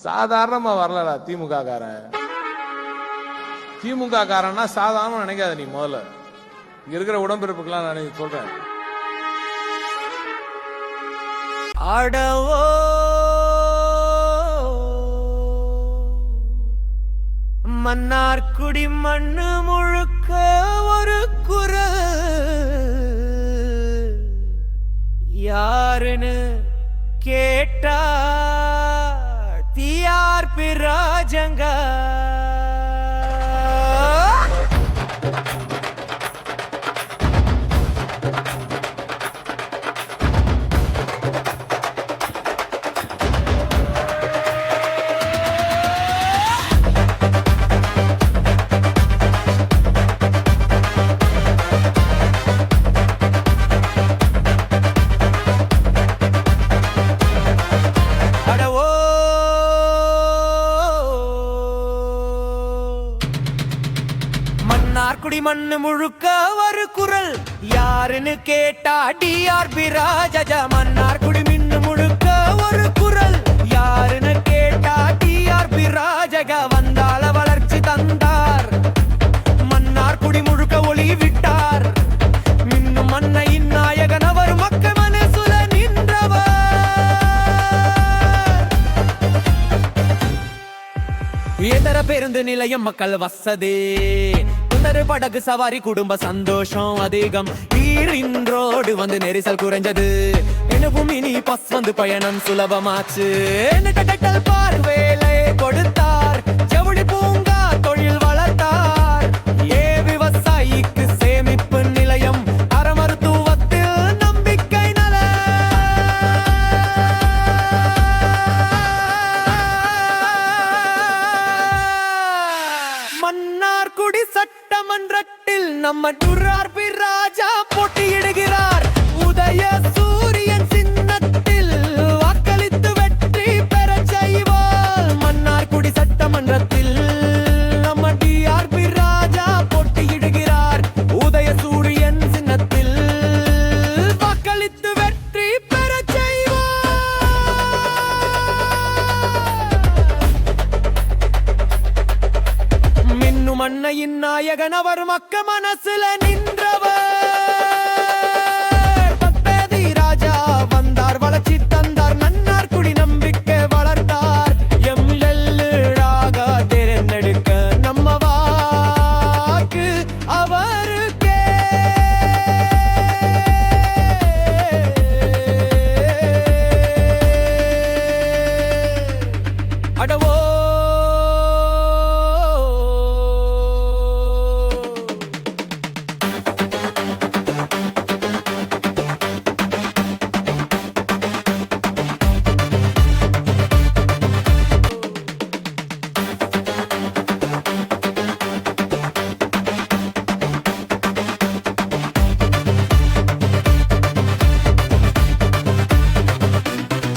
சாதாரணமா வரலடா திமுக காரன். திமுக காரன்னா சாதாரண நினைக்காத நீ. முதல்ல இங்க இருக்கிற உடம்பிறப்புக்கெல்லாம் நான் சொல்றேன். அடவோ மன்னார்குடி மண்ணு முழுக்க ஒரு குரல் யாருன்னு கேட்டா டிஆர்பி ராஜங்க. மன்னார்குடி மண்ணு முழுக்க ஒரு குரல் யாருன்னு கேட்டா டிஆர்பி ராஜா. மன்னார்குடி மண்ணு முழுக்க ஒரு குரல் யாருன்னு கேட்டா டிஆர்பி ராஜா. வந்தால வளர்ச்சி தந்தார், மன்னார்குடி முழுக்க ஒளி விட்டார். மின்னும் மன்னையின் நாயகன் அவர் மக்கள் மனசுல நின்றவர். இதர பேருந்து நிலையம் மக்கள் வசதி, படகு சவாரி குடும்ப சந்தோஷம் அதிகம். ஈரின்றோடு வந்து நெரிசல் குறைஞ்சது, எனவும் இனி பஸ் வந்து பயணம் சுலபமாச்சு. பார்வேலை கொடுத்தார், ஜவுளி பூங்கா தொழில் வளர்த்தார். விவசாயிக்கு சேமிப்பு நிலையம், அற மருத்துவத்தில் நம்பிக்கை நல. மன்னார்குடி சட்டமன்றத்தில் நம்ம டிஆர்பி ராஜா போட்டியிடுகிறார். உதய சூரியன் சின்னத்தில் வாக்களித்து வெற்றி பெற செய்வார். மன்னார்குடி சட்டமன்றத்தில் நம்ம டிஆர்பி ராஜா போட்டியிடுகிறார். உதய சூரியன் சின்னத்தில் வாக்களித்து வெற்றி பெற செய்வார். மின்னும் அன்னையின் நாயகன் அவர் மக்க மனசுல